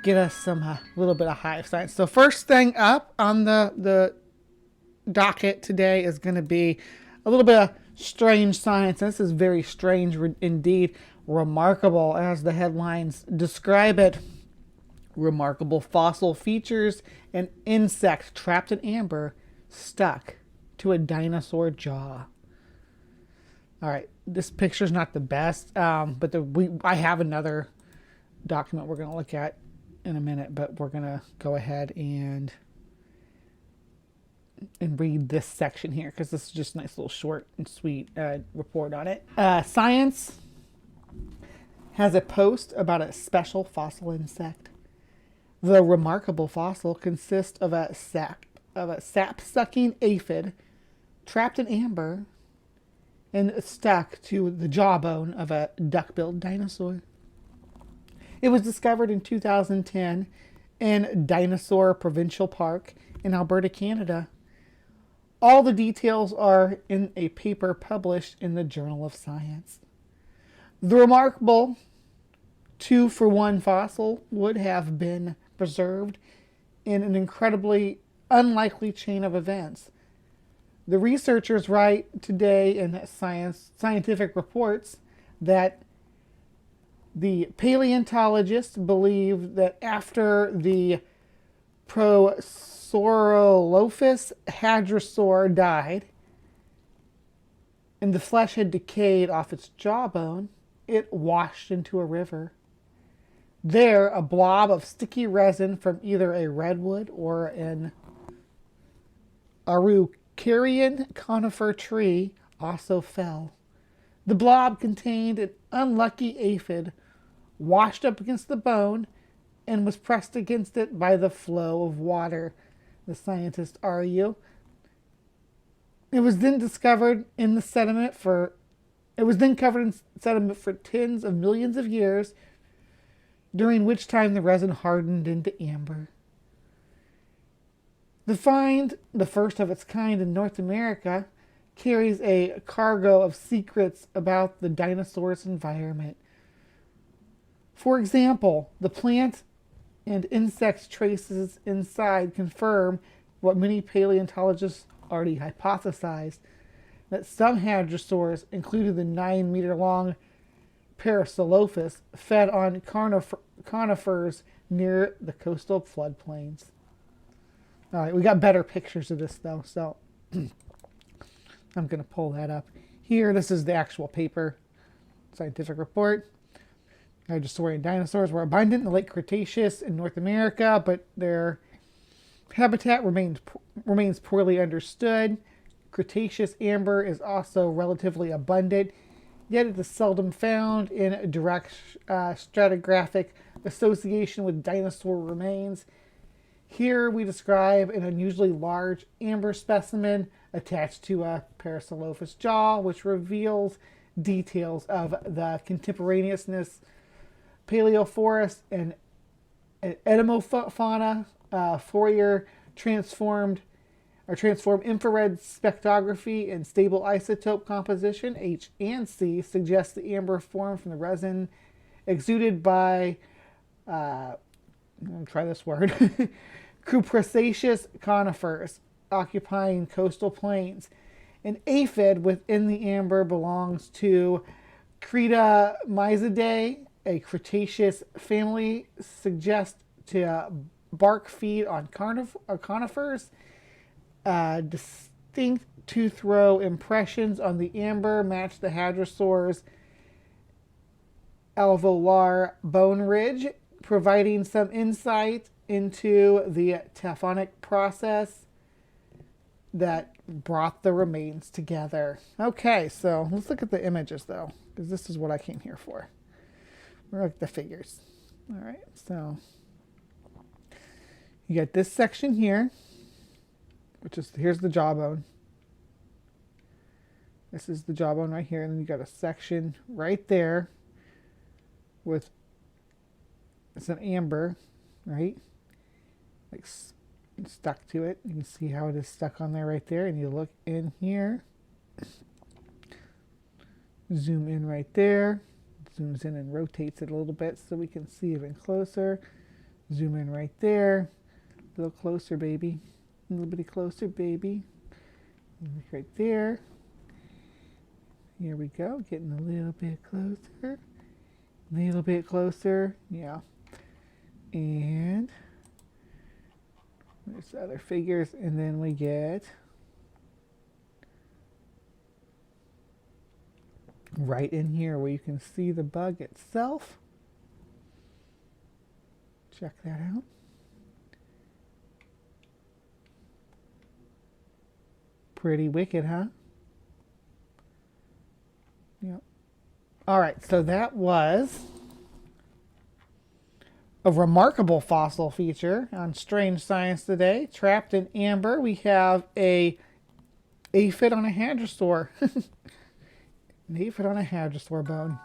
get us some little bit of hive science. So first thing up on the docket today is going to be a little bit of strange science. This is very strange indeed. Remarkable, as the headlines describe it. Remarkable fossil features: an insect trapped in amber stuck to a dinosaur jaw. All right, this picture's not the best, but I have another document we're going to look at in a minute, but we're going to go ahead and read this section here because this is just a nice little short and sweet report on it. Science has a post about a special fossil insect. The remarkable fossil consists of a sap-sucking aphid trapped in amber and stuck to the jawbone of a duck-billed dinosaur. It was discovered in 2010 in Dinosaur Provincial Park in Alberta, Canada. All the details are in a paper published in the Journal of Science. The remarkable 2-for-1 fossil would have been preserved in an incredibly unlikely chain of events. The researchers write today in scientific reports that the paleontologists believe that after the Prosaurolophus Hadrosaur died and the flesh had decayed off its jawbone, it washed into a river. There, a blob of sticky resin from either a redwood or an Araucarian conifer tree also fell. The blob contained an unlucky aphid washed up against the bone and was pressed against it by the flow of water, the scientists argue. It was then covered in sediment for tens of millions of years, during which time the resin hardened into amber. The find, the first of its kind in North America, carries a cargo of secrets about the dinosaur's environment. For example, the plant and insect traces inside confirm what many paleontologists already hypothesized, that some hadrosaurs, including the 9-meter-long Parasaurolophus, fed on conifers near the coastal floodplains. All right, we got better pictures of this though, so I'm going to pull that up here. This is the actual paper, scientific report. Hadrosaurian dinosaurs were abundant in the late Cretaceous in North America, but their habitat remains poorly understood. Cretaceous amber is also relatively abundant, yet it is seldom found in direct stratigraphic association with dinosaur remains. Here we describe an unusually large amber specimen attached to a Parasaurolophus jaw, which reveals details of the contemporaneousness Paleoforest and Edemofauna, Fourier transformed infrared spectrography and stable isotope composition, H and C, suggests the amber formed from the resin exuded by, I'm going to try this word, cupressaceous conifers occupying coastal plains. An aphid within the amber belongs to Creationist, a Cretaceous family, suggests to bark feed on conifers. Distinct tooth row impressions on the amber match the hadrosaur's alveolar bone ridge, providing some insight into the taphonic process that brought the remains together. Okay, so let's look at the images though, because this is what I came here for. We're like the figures. All right, so you get this section here, which is, here's the jawbone. This is the jawbone right here, and then you got a section right there with, it's an amber, right? Like stuck to it. You can see how it is stuck on there right there, and you look in here. Zoom in right there. Zooms in and rotates it a little bit so we can see even closer. Zoom in right there. A little closer, baby. A little bit closer, baby. Look right there. Here we go. Getting a little bit closer. A little bit closer. Yeah. And there's the other figures. And then we get right in here where you can see the bug itself. Check that out. Pretty wicked, huh? Yep. All right, so that was a remarkable fossil feature on Strange Science today. Trapped in amber, we have a aphid on a hadrosaur. An aphid on a hadrosaur bone.